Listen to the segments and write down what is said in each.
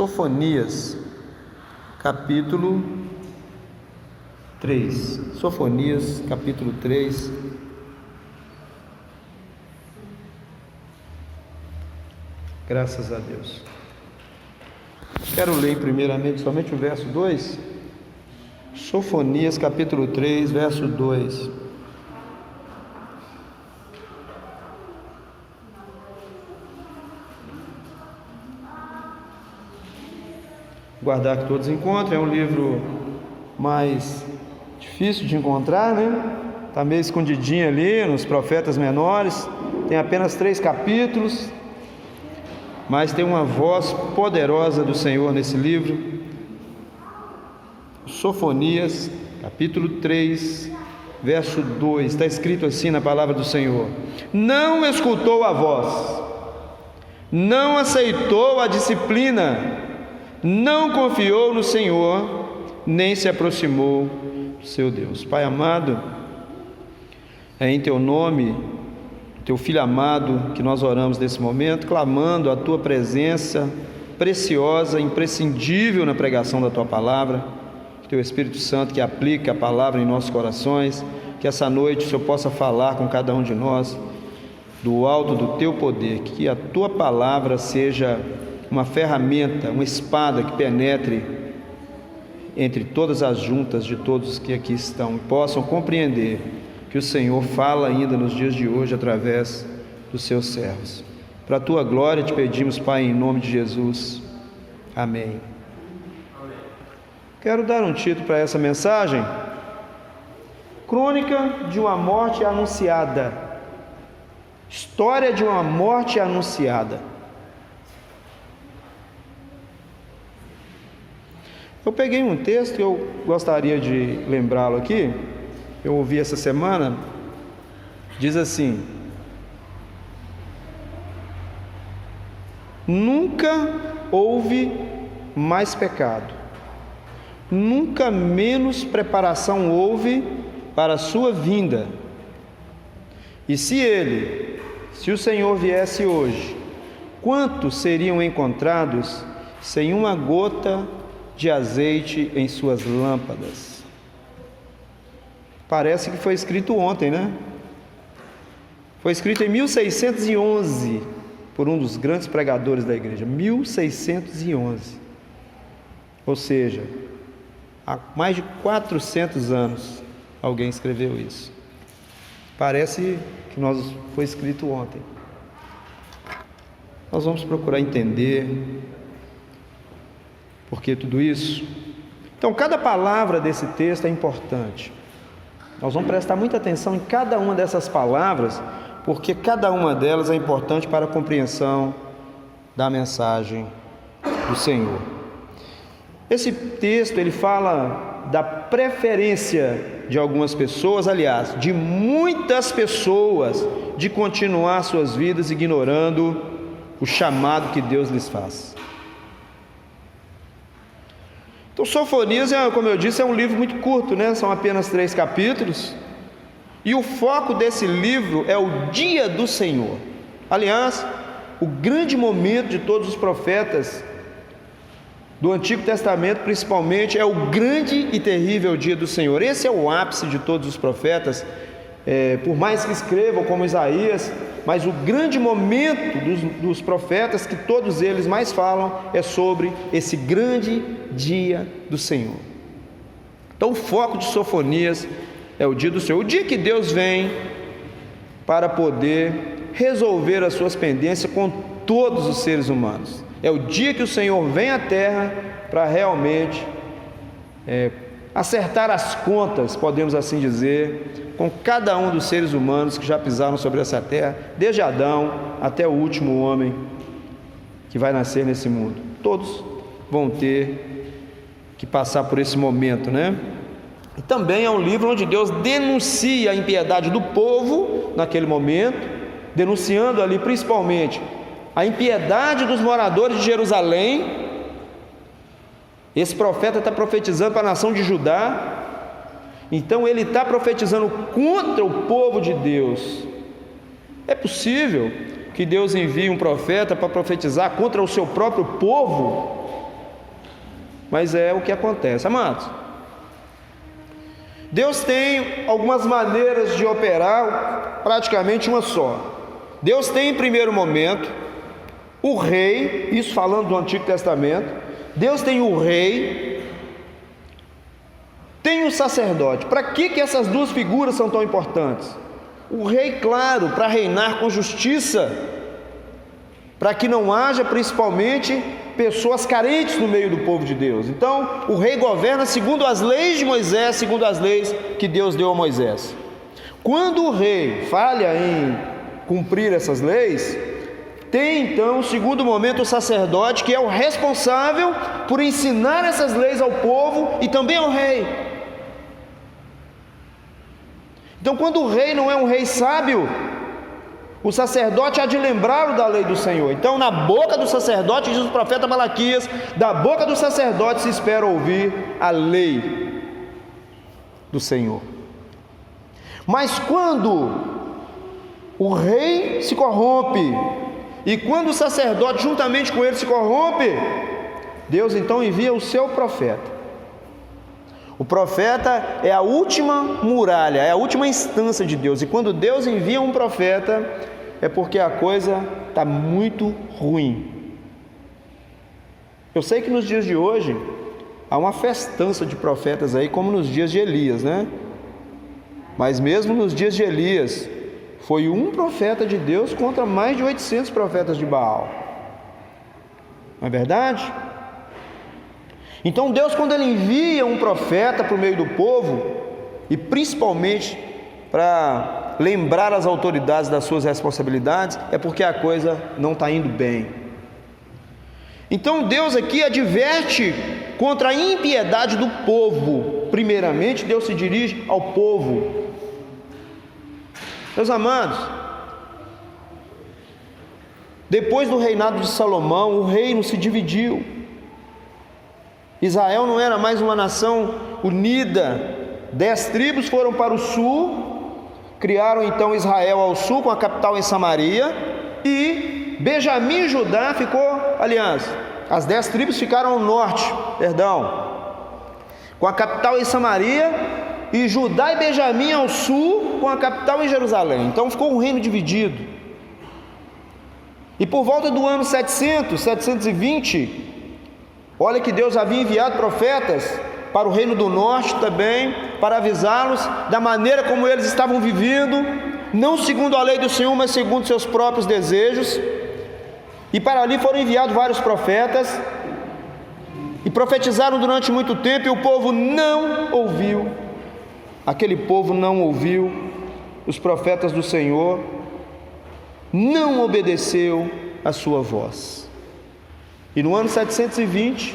Sofonias, capítulo 3. Sofonias, capítulo 3. Graças a Deus. Quero ler primeiramente somente o verso 2. Sofonias, capítulo 3, verso 2. Guardar que todos encontrem, é um livro mais difícil de encontrar, né? Está meio escondidinho ali nos profetas menores, tem apenas 3 capítulos, mas tem uma voz poderosa do Senhor nesse livro. Sofonias, capítulo 3, verso 2, está escrito assim na palavra do Senhor: não escutou a voz, não aceitou a disciplina, não confiou no Senhor, nem se aproximou do seu Deus. Pai amado, é em Teu nome, Teu Filho amado, que nós oramos nesse momento, clamando a Tua presença preciosa, imprescindível na pregação da Tua palavra. Que Teu Espírito Santo, que aplica a palavra em nossos corações, que essa noite o Senhor possa falar com cada um de nós, do alto do Teu poder, que a Tua palavra seja uma ferramenta, uma espada que penetre entre todas as juntas de todos que aqui estão e possam compreender que o Senhor fala ainda nos dias de hoje através dos seus servos. Para a Tua glória te pedimos, Pai, em nome de Jesus. Amém. Quero dar um título para essa mensagem: Crônica de uma morte anunciada. História de uma morte anunciada. Eu peguei um texto que eu gostaria de lembrá-lo aqui, eu ouvi essa semana, diz assim: nunca houve mais pecado, nunca menos preparação houve para a sua vinda. E se o Senhor viesse hoje, quantos seriam encontrados sem uma gota de azeite em suas lâmpadas? Parece que foi escrito ontem, né? Foi escrito em 1611 por um dos grandes pregadores da igreja. 1611. Ou seja, há mais de 400 anos alguém escreveu isso. Parece que foi escrito ontem. Nós vamos procurar entender por que tudo isso. Então, cada palavra desse texto é importante. Nós vamos prestar muita atenção em cada uma dessas palavras, porque cada uma delas é importante para a compreensão da mensagem do Senhor. Esse texto, ele fala da preferência de algumas pessoas, aliás, de muitas pessoas, de continuar suas vidas ignorando o chamado que Deus lhes faz. Então, Sofonias, como eu disse, é um livro muito curto, né? São apenas 3 capítulos. E o foco desse livro é o dia do Senhor. Aliás, o grande momento de todos os profetas do Antigo Testamento, principalmente, é o grande e terrível dia do Senhor. Esse é o ápice de todos os profetas, por mais que escrevam como Isaías, mas o grande momento dos profetas, que todos eles mais falam, é sobre esse grande dia do Senhor. Então o foco de Sofonias é o dia do Senhor, o dia que Deus vem para poder resolver as suas pendências com todos os seres humanos. É o dia que o Senhor vem à terra para realmente acertar as contas, podemos assim dizer, com cada um dos seres humanos que já pisaram sobre essa terra, desde Adão até o último homem que vai nascer nesse mundo. Todos vão ter que passar por esse momento, né? E também é um livro onde Deus denuncia a impiedade do povo naquele momento, denunciando ali principalmente a impiedade dos moradores de Jerusalém. Esse profeta está profetizando para a nação de Judá, então ele está profetizando contra o povo de Deus. É possível que Deus envie um profeta para profetizar contra o seu próprio povo? mas é o que acontece. Amados, Deus tem algumas maneiras de operar, praticamente uma só. Deus tem, em primeiro momento, o rei, isso falando do Antigo Testamento. Deus tem o rei, tem o sacerdote. Para que essas duas figuras são tão importantes? O rei, claro, para reinar com justiça, para que não haja principalmente pessoas carentes no meio do povo de Deus. Então, o rei governa segundo as leis de Moisés, segundo as leis que Deus deu a Moisés. Quando o rei falha em cumprir essas leis, tem então, segundo momento, o sacerdote, que é o responsável por ensinar essas leis ao povo e também ao rei. Então, quando o rei não é um rei sábio, o sacerdote há de lembrá-lo da lei do Senhor. Então, na boca do sacerdote, diz o profeta Malaquias, da boca do sacerdote se espera ouvir a lei do Senhor. Mas quando o rei se corrompe, e quando o sacerdote juntamente com ele se corrompe, Deus então envia o seu profeta. O profeta é a última muralha, é a última instância de Deus. E quando Deus envia um profeta, é porque a coisa está muito ruim. Eu sei que nos dias de hoje há uma festança de profetas aí, como nos dias de Elias, né? Mas mesmo nos dias de Elias, foi um profeta de Deus contra mais de 800 profetas de Baal. Não é verdade? Então Deus, quando Ele envia um profeta para o meio do povo, e principalmente para lembrar as autoridades das suas responsabilidades, é porque a coisa não está indo bem. Então Deus aqui adverte contra a impiedade do povo. Primeiramente, Deus se dirige ao povo. Meus amados, depois do reinado de Salomão, o reino se dividiu. Israel não era mais uma nação unida. 10 tribos foram para o sul, criaram então Israel ao sul, com a capital em Samaria, e Benjamim e Judá as 10 tribos ficaram ao norte, com a capital em Samaria, e Judá e Benjamim ao sul, com a capital em Jerusalém. Então ficou um reino dividido. E por volta do ano 720, olha que Deus havia enviado profetas para o reino do norte também, para avisá-los da maneira como eles estavam vivendo, não segundo a lei do Senhor, mas segundo seus próprios desejos. E para ali foram enviados vários profetas, e profetizaram durante muito tempo, e o povo não ouviu. Aquele povo não ouviu os profetas do Senhor, não obedeceu a sua voz. E no ano 720,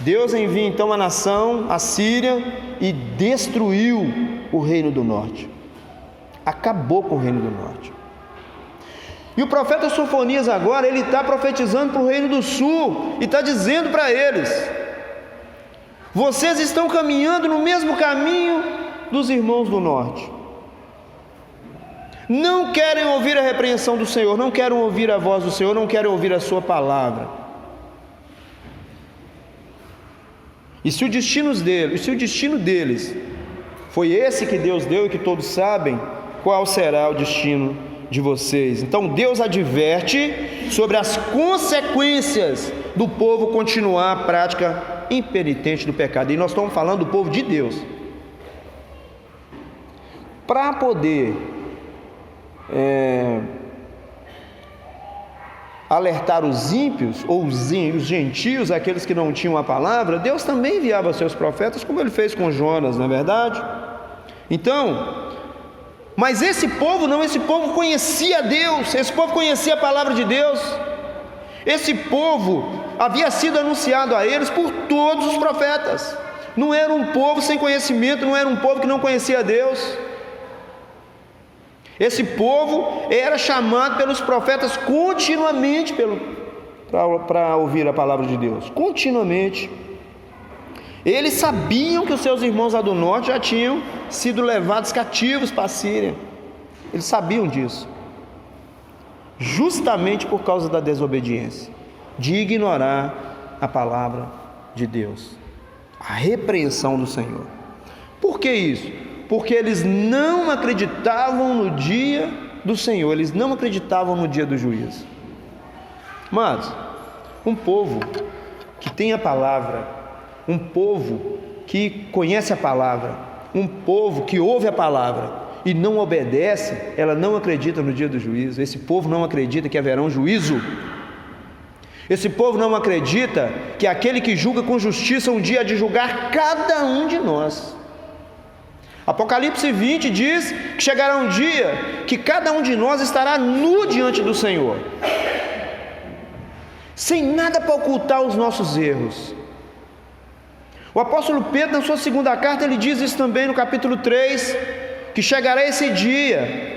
Deus envia então a nação, a Síria, e destruiu o reino do norte. Acabou com o reino do norte. E o profeta Sofonias agora, ele está profetizando para o reino do sul, e está dizendo para eles: vocês estão caminhando no mesmo caminho dos irmãos do norte. Não querem ouvir a repreensão do Senhor, não querem ouvir a voz do Senhor, não querem ouvir a sua palavra. E se o destino deles foi esse que Deus deu e que todos sabem, qual será o destino de vocês? Então Deus adverte sobre as consequências do povo continuar a prática impenitente do pecado. E nós estamos falando do povo de Deus. Para poder alertar os ímpios, ou os gentios, aqueles que não tinham a palavra, Deus também enviava seus profetas, como Ele fez com Jonas, não é verdade? Então, mas esse povo conhecia Deus, esse povo conhecia a palavra de Deus, esse povo havia sido anunciado a eles por todos os profetas. Não era um povo sem conhecimento, não era um povo que não conhecia Deus. Esse povo era chamado pelos profetas continuamente para ouvir a palavra de Deus, continuamente. Eles sabiam que os seus irmãos lá do norte já tinham sido levados cativos para a Síria. Eles sabiam disso, justamente por causa da desobediência, de ignorar a palavra de Deus. a repreensão do Senhor. Por que isso? Porque eles não acreditavam no dia do Senhor, eles não acreditavam no dia do juízo. Mas um povo que tem a palavra, um povo que conhece a palavra, um povo que ouve a palavra e não obedece, ela não acredita no dia do juízo. Esse povo não acredita que haverá um juízo. Esse povo não acredita que aquele que julga com justiça um dia há de julgar cada um de nós. Apocalipse 20 diz que chegará um dia que cada um de nós estará nu diante do Senhor, sem nada para ocultar os nossos erros. O apóstolo Pedro, na sua segunda carta, ele diz isso também no capítulo 3, que chegará esse dia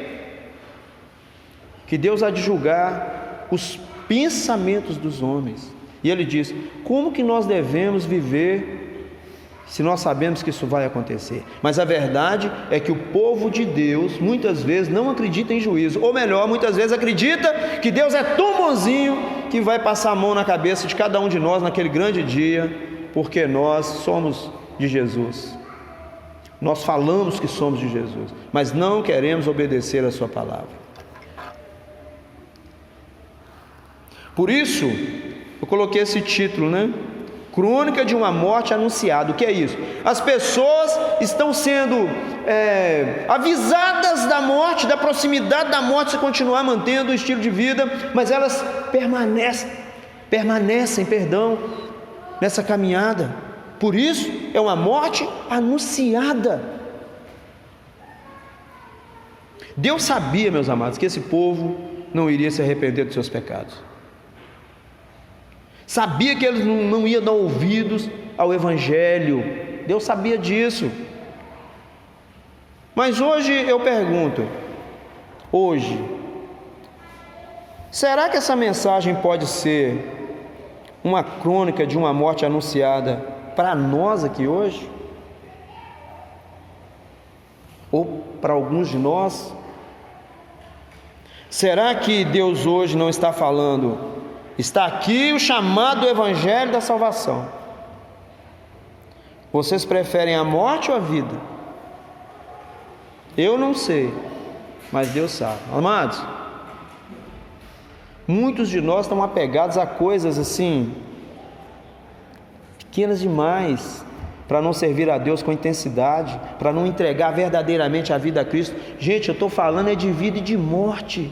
que Deus há de julgar os pensamentos dos homens. E ele diz: como que nós devemos viver se nós sabemos que isso vai acontecer? Mas a verdade é que o povo de Deus muitas vezes não acredita em juízo, ou melhor, muitas vezes acredita que Deus é tão bonzinho que vai passar a mão na cabeça de cada um de nós naquele grande dia, porque nós somos de Jesus. Nós falamos que somos de Jesus, mas não queremos obedecer a sua palavra. Por isso, eu coloquei esse título, Crônica de uma morte anunciada. O que é isso? As pessoas estão sendo avisadas da morte, da proximidade da morte, se continuar mantendo o estilo de vida, mas elas permanecem, nessa caminhada. Por isso, é uma morte anunciada. Deus sabia, meus amados, que esse povo não iria se arrepender dos seus pecados. Sabia que eles não iam dar ouvidos ao Evangelho. Deus sabia disso. Mas hoje eu pergunto, será que essa mensagem pode ser uma crônica de uma morte anunciada para nós aqui hoje? Ou para alguns de nós? Será que Deus hoje não está falando: está aqui o chamado do Evangelho da salvação, vocês preferem a morte ou a vida? Eu não sei, mas Deus sabe. Amados, muitos de nós estão apegados a coisas assim, pequenas demais, para não servir a Deus com intensidade, para não entregar verdadeiramente a vida a Cristo. Gente, eu estou falando de vida e de morte.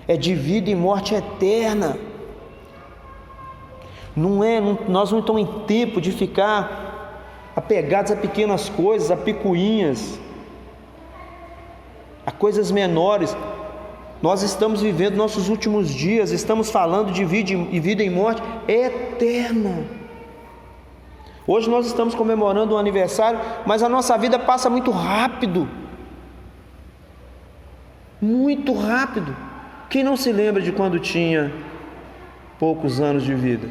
É de vida e morte eterna. Nós não estamos em tempo de ficar apegados a pequenas coisas, a picuinhas, a coisas menores. Nós estamos vivendo nossos últimos dias, estamos falando de vida e morte eterna. Hoje nós estamos comemorando um aniversário, mas a nossa vida passa muito rápido. Muito rápido. Quem não se lembra de quando tinha poucos anos de vida?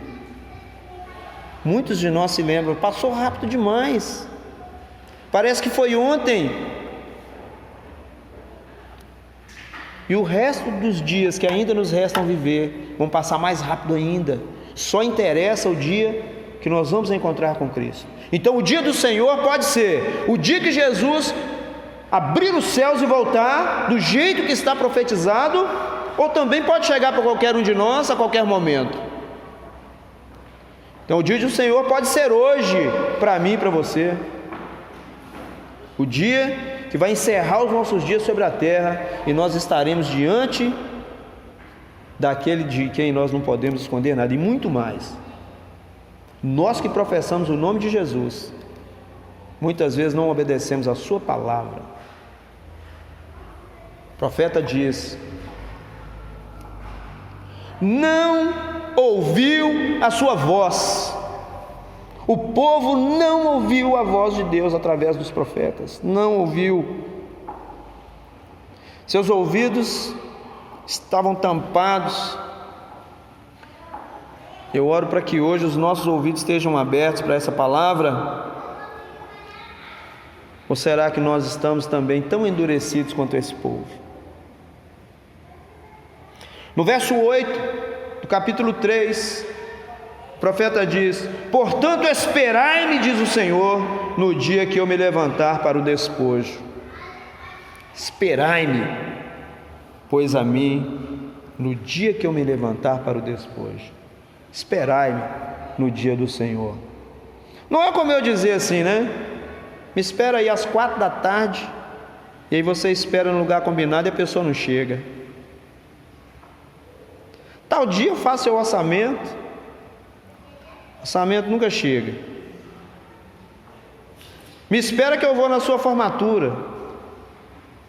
Muitos de nós se lembram, passou rápido demais. Parece que foi ontem. E o resto dos dias que ainda nos restam viver vão passar mais rápido ainda. Só interessa o dia que nós vamos encontrar com Cristo. Então o dia do Senhor pode ser o dia que Jesus abrir os céus e voltar do jeito que está profetizado, ou também pode chegar para qualquer um de nós a qualquer momento. Então o dia do Senhor pode ser hoje, para mim e para você. O dia que vai encerrar os nossos dias sobre a terra, e nós estaremos diante daquele de quem nós não podemos esconder nada, e muito mais. Nós que professamos o nome de Jesus, muitas vezes não obedecemos a sua palavra. O profeta diz: não ouviu a sua voz. O povo não ouviu a voz de Deus através dos profetas. Não ouviu. Seus ouvidos estavam tampados. Eu oro para que hoje os nossos ouvidos estejam abertos para essa palavra. Ou será que nós estamos também tão endurecidos quanto esse povo? No verso 8 do capítulo 3, O profeta diz: portanto, esperai-me, diz o Senhor, no dia que eu me levantar para o despojo. Esperai-me, pois a mim, no dia que eu me levantar para o despojo. Esperai-me no dia do Senhor. Não é como eu dizer assim, né? Me espera aí às 4 da tarde, e aí você espera no lugar combinado e a pessoa não chega. Tal dia eu faço seu orçamento, o orçamento nunca chega. Me espera que eu vou na sua formatura.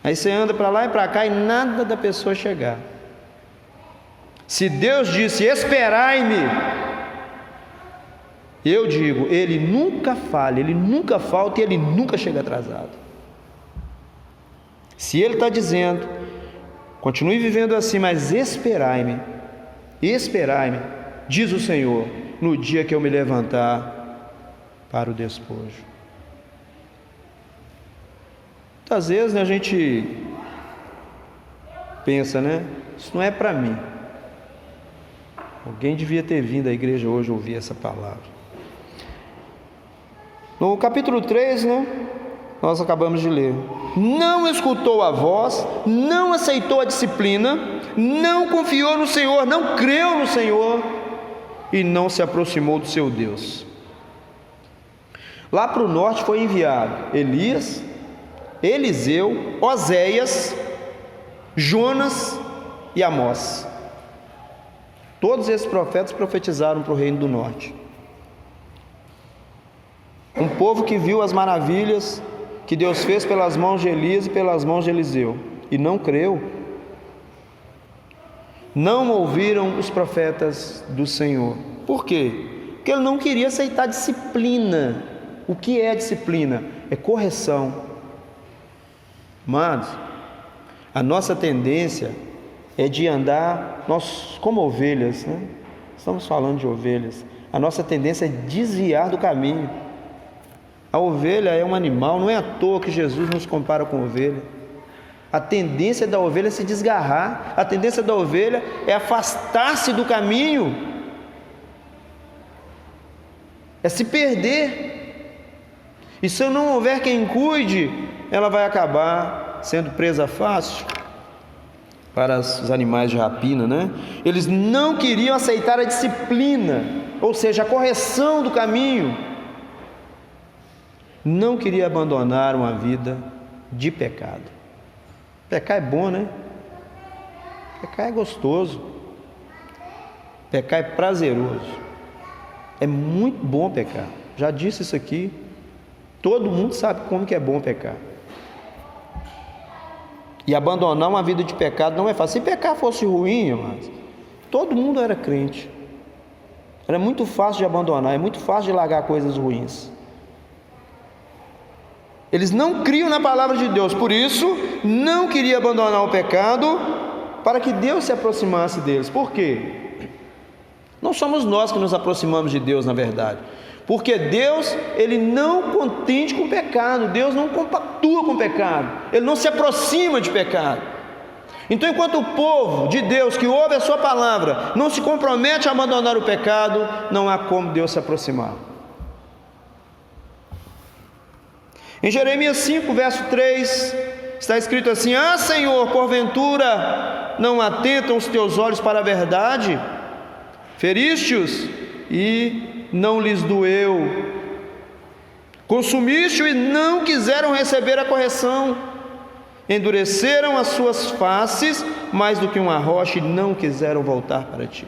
Aí você anda para lá e para cá e nada da pessoa chegar. Se Deus disse: esperai-me, eu digo, Ele nunca falha, Ele nunca falta e Ele nunca chega atrasado. Se Ele está dizendo, continue vivendo assim, mas esperai-me, diz o Senhor, no dia que eu me levantar para o despojo. Muitas vezes, né, a gente pensa, né? Isso não é para mim. Alguém devia ter vindo à igreja hoje ouvir essa palavra. No capítulo 3, né, nós acabamos de ler: não escutou a voz, não aceitou a disciplina, não confiou no Senhor, não creu no Senhor e não se aproximou do seu Deus. Lá para o norte foi enviado Elias, Eliseu, Oséias, Jonas e Amós. Todos esses profetas profetizaram para o reino do norte. Um povo que viu as maravilhas que Deus fez pelas mãos de Elias e pelas mãos de Eliseu e não creu. Não ouviram os profetas do Senhor. Por quê? Porque ele não queria aceitar disciplina. O que é disciplina? É correção. Amados, a nossa tendência é de andar, nós como ovelhas, né? Estamos falando de ovelhas. A nossa tendência é desviar do caminho. A ovelha é um animal, não é à toa que Jesus nos compara com ovelha. A tendência da ovelha é se desgarrar, a tendência da ovelha é afastar-se do caminho, é se perder. E se não houver quem cuide, ela vai acabar sendo presa fácil para os animais de rapina, né? Eles não queriam aceitar a disciplina, ou seja, a correção do caminho. Não queria abandonar uma vida de pecado. Pecar é bom, né? Pecar é gostoso. Pecar é prazeroso. É muito bom pecar. Já disse isso aqui. Todo mundo sabe como que é bom pecar. E abandonar uma vida de pecado não é fácil. Se pecar fosse ruim, irmãos, todo mundo era crente. Era muito fácil de abandonar, é muito fácil de largar coisas ruins. Eles não criam na palavra de Deus, por isso não queriam abandonar o pecado para que Deus se aproximasse deles. Por quê? Não somos nós que nos aproximamos de Deus, na verdade. Porque Deus, Ele não contende com o pecado, Deus não compactua com o pecado, Ele não se aproxima de pecado. Então, enquanto o povo de Deus que ouve a sua palavra não se compromete a abandonar o pecado, não há como Deus se aproximar. Em Jeremias 5, verso 3, está escrito assim: ah, Senhor, porventura não atentam os teus olhos para a verdade? Feriste-os e não lhes doeu, consumiste-o e não quiseram receber a correção, endureceram as suas faces mais do que uma rocha e não quiseram voltar para ti.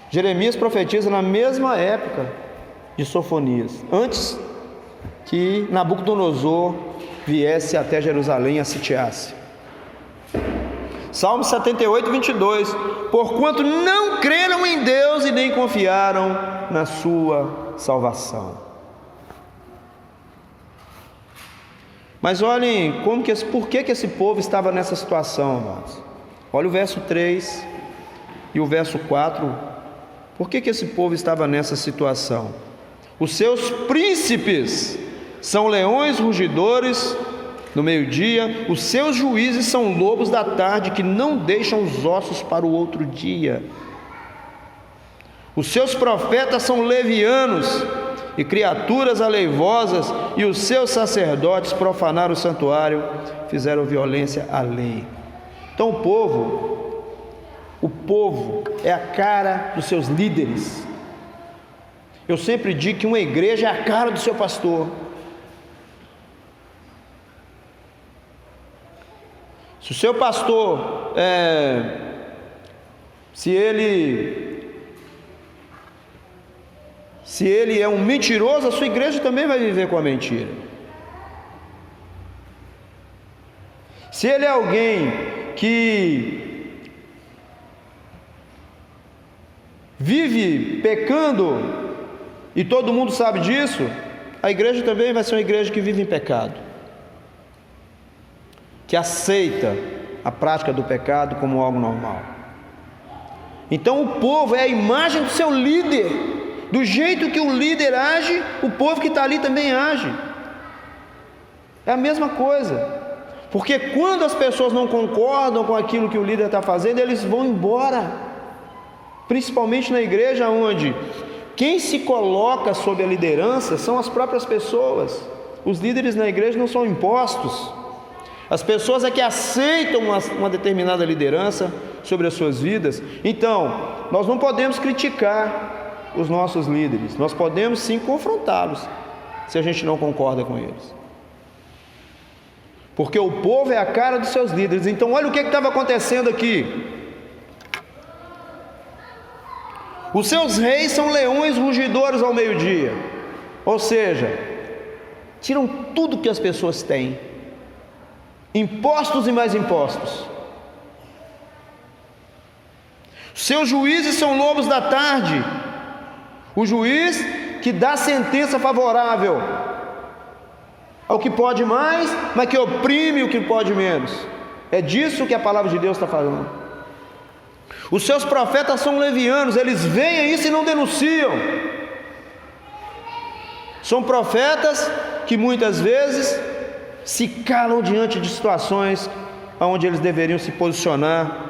Jeremias profetiza na mesma época de Sofonias, antes que Nabucodonosor viesse até Jerusalém e a sitiasse. Salmo 78, 22: porquanto não creram em Deus e nem confiaram na sua salvação. Mas olhem por que esse povo estava nessa situação, amados. Olha o verso 3 e o verso 4. Por que esse povo estava nessa situação? Os seus príncipes são leões rugidores no meio-dia, os seus juízes são lobos da tarde que não deixam os ossos para o outro dia. Os seus profetas são levianos e criaturas aleivosas, e os seus sacerdotes profanaram o santuário, fizeram violência à lei. Então o povo é a cara dos seus líderes. Eu sempre digo que uma igreja é a cara do seu pastor. Se o seu pastor, se ele é um mentiroso, a sua igreja também vai viver com a mentira. Se ele é alguém que vive pecando, e todo mundo sabe disso, a igreja também vai ser uma igreja que vive em pecado, que aceita a prática do pecado como algo normal. Então o povo é a imagem do seu líder. Do jeito que o líder age, o povo que está ali também age. É a mesma coisa. Porque quando as pessoas não concordam com aquilo que o líder está fazendo, eles vão embora. Principalmente na igreja, onde quem se coloca sob a liderança são as próprias pessoas. Os líderes na igreja não são impostos. As pessoas é que aceitam uma determinada liderança sobre as suas vidas. Então, nós não podemos criticar os nossos líderes. Nós podemos sim confrontá-los, se a gente não concorda com eles. Porque o povo é a cara dos seus líderes. Então, olha o que estava acontecendo aqui. Os seus reis são leões rugidores ao meio-dia. Ou seja, tiram tudo que as pessoas têm. Impostos e mais impostos. Seus juízes são lobos da tarde. O juiz que dá sentença favorável ao que pode mais, mas que oprime o que pode menos. É disso que a palavra de Deus está falando. Os seus profetas são levianos, eles veem isso e não denunciam. São profetas que muitas vezes se calam diante de situações onde eles deveriam se posicionar.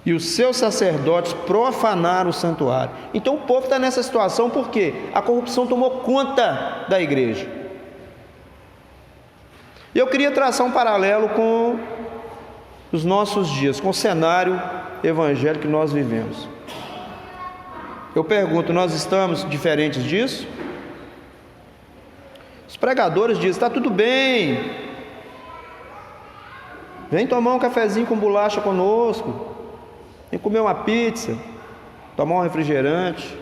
E os seus sacerdotes profanaram o santuário. Então o povo está nessa situação porque a corrupção tomou conta da igreja. E eu queria traçar um paralelo com os nossos dias, com o cenário evangélico que nós vivemos. Eu pergunto, nós estamos diferentes disso? Os pregadores dizem, está tudo bem, vem tomar um cafezinho com bolacha conosco, vem comer uma pizza, tomar um refrigerante.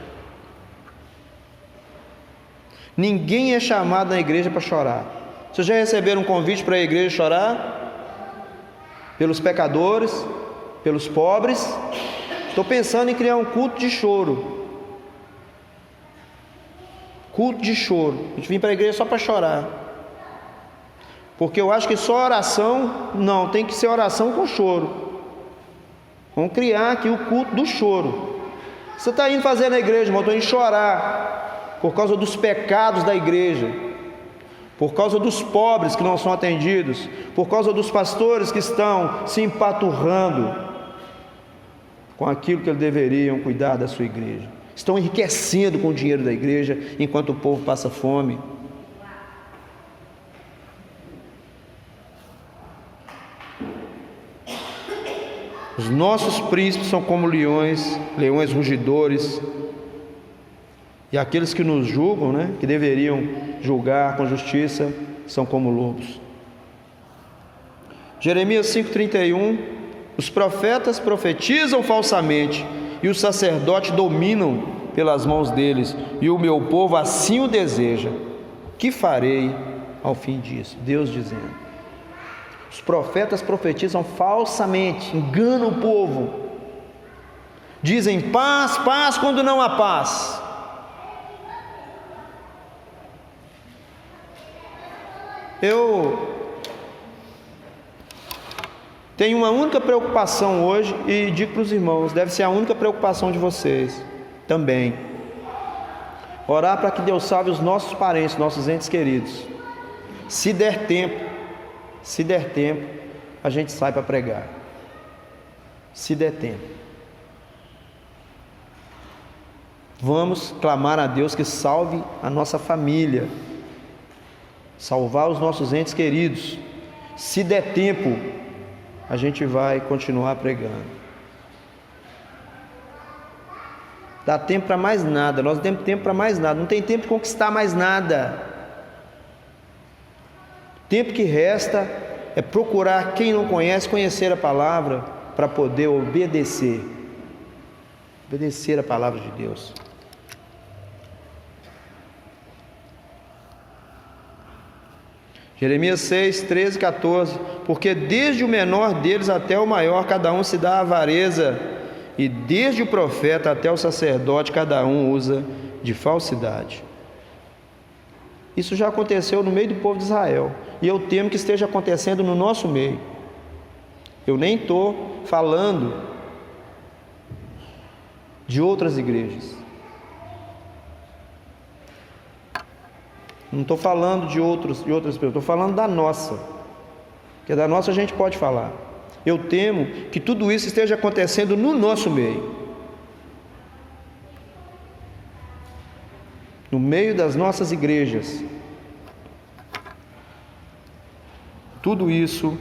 Ninguém é chamado na igreja para chorar. Vocês já receberam um convite para a igreja chorar? Pelos pecadores, pelos pobres? Estou pensando em criar um culto de choro. Culto de choro. A gente vem para a igreja só para chorar. Porque eu acho que só oração, não, tem que ser oração com choro. Vamos criar aqui o culto do choro. Você está indo fazer na igreja, irmão? Estou indo chorar por causa dos pecados da igreja, por causa dos pobres que não são atendidos, por causa dos pastores que estão se empaturrando com aquilo que eles deveriam cuidar da sua igreja. Estão enriquecendo com o dinheiro da igreja, enquanto o povo passa fome. Os nossos príncipes são como leões, leões rugidores, e aqueles que nos julgam, que deveriam julgar com justiça, são como lobos. Jeremias 5,31: os profetas profetizam falsamente, e os sacerdotes dominam pelas mãos deles, e o meu povo assim o deseja. Que farei ao fim disso? Deus dizendo. Os profetas profetizam falsamente, enganam o povo, dizem paz, paz, quando não há paz. Eu tenho uma única preocupação hoje, e digo para os irmãos, deve ser a única preocupação de vocês também: orar para que Deus salve os nossos parentes, nossos entes queridos. Se der tempo, a gente sai para pregar. Se der tempo. Vamos clamar a Deus que salve a nossa família, salvar os nossos entes queridos. Se der tempo, a gente vai continuar pregando. Dá tempo para mais nada, nós não temos tempo para mais nada, não tem tempo de conquistar mais nada. O tempo que resta é procurar quem não conhece, conhecer a palavra, para poder obedecer a palavra de Deus. Jeremias 6, 13 e 14, porque desde o menor deles até o maior, cada um se dá avareza, e desde o profeta até o sacerdote, cada um usa de falsidade. Isso já aconteceu no meio do povo de Israel, e eu temo que esteja acontecendo no nosso meio. Eu nem estou falando de outras igrejas, não estou falando de outras pessoas, estou falando da nossa, porque da nossa a gente pode falar. Eu temo que tudo isso esteja acontecendo no nosso meio, no meio das nossas igrejas. Tudo isso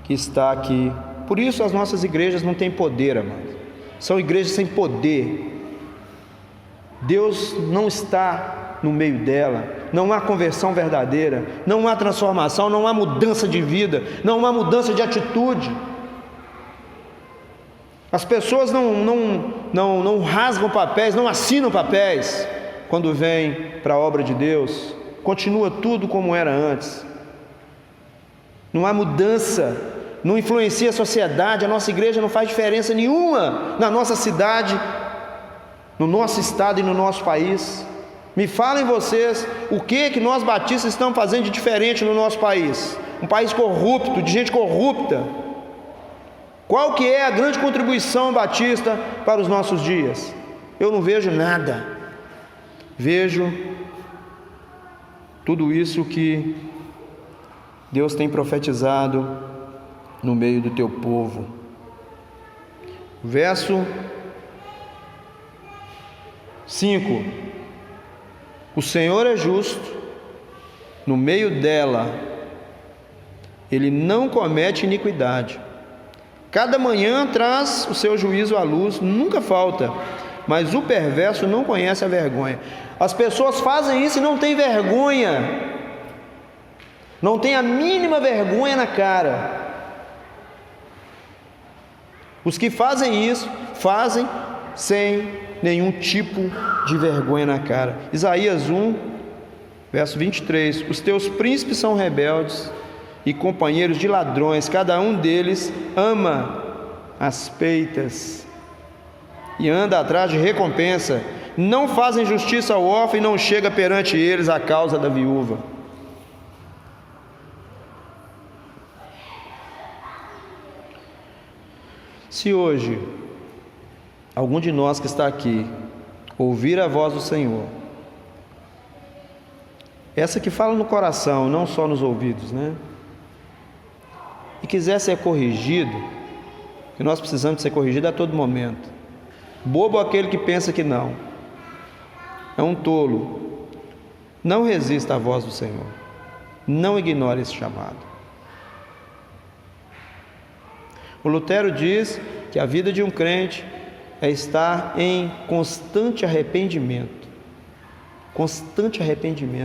que está aqui. Por isso as nossas igrejas não têm poder, amados. São igrejas sem poder. Deus não está no meio dela. Não há conversão verdadeira, não há transformação, não há mudança de vida, não há mudança de atitude. As pessoas não rasgam papéis, não assinam papéis quando vêm para a obra de Deus. Continua tudo como era antes. Não há mudança, não influencia a sociedade. A nossa igreja não faz diferença nenhuma na nossa cidade, no nosso estado e no nosso país. Me falem vocês, o que nós batistas estamos fazendo de diferente no nosso país? Um país corrupto, de gente corrupta. Qual que é a grande contribuição batista para os nossos dias? Eu não vejo nada. Vejo tudo isso que Deus tem profetizado no meio do teu povo. Verso 5: o Senhor é justo, no meio dela Ele não comete iniquidade. Cada manhã traz o seu juízo à luz, nunca falta, mas o perverso não conhece a vergonha. As pessoas fazem isso e não têm vergonha, não tem a mínima vergonha na cara. Os que fazem isso, fazem sem nenhum tipo de vergonha na cara. Isaías 1, verso 23: os teus príncipes são rebeldes e companheiros de ladrões, cada um deles ama as peitas e anda atrás de recompensa, não fazem justiça ao órfão e não chega perante eles a causa da viúva. Se hoje algum de nós que está aqui ouvir a voz do Senhor, essa que fala no coração, não só nos ouvidos, né? E quiser ser corrigido, que nós precisamos ser corrigidos a todo momento. Bobo aquele que pensa que não, é um tolo. Não resista à voz do Senhor, não ignore esse chamado. O Lutero diz que a vida de um crente é estar em constante arrependimento,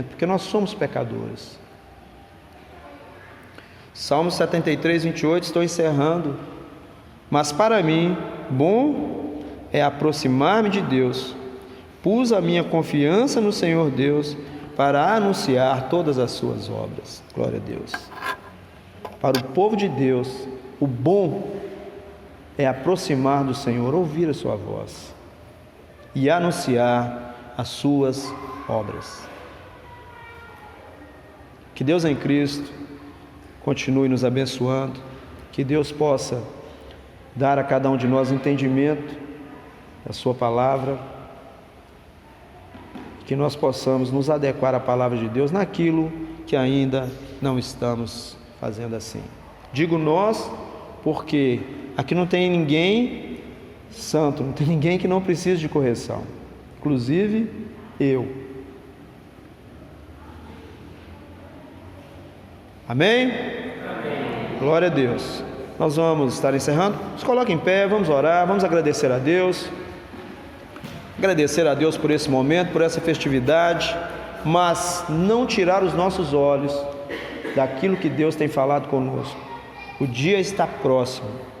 porque nós somos pecadores. Salmo 73, 28, estou encerrando. Mas para mim, bom é aproximar-me de Deus. Pus a minha confiança no Senhor Deus para anunciar todas as suas obras. Glória a Deus. Para o povo de Deus, o bom é aproximar do Senhor, ouvir a sua voz e anunciar as suas obras. Que Deus em Cristo continue nos abençoando, que Deus possa dar a cada um de nós entendimento da sua palavra, que nós possamos nos adequar à palavra de Deus naquilo que ainda não estamos fazendo assim. Digo nós, porque aqui não tem ninguém santo, não tem ninguém que não precise de correção. inclusive eu. Amém? Amém. Glória a Deus. Nós vamos estar encerrando. Se coloque em pé, vamos orar, vamos agradecer a Deus. Agradecer a Deus por esse momento, por essa festividade, mas não tirar os nossos olhos daquilo que Deus tem falado conosco. O dia está próximo.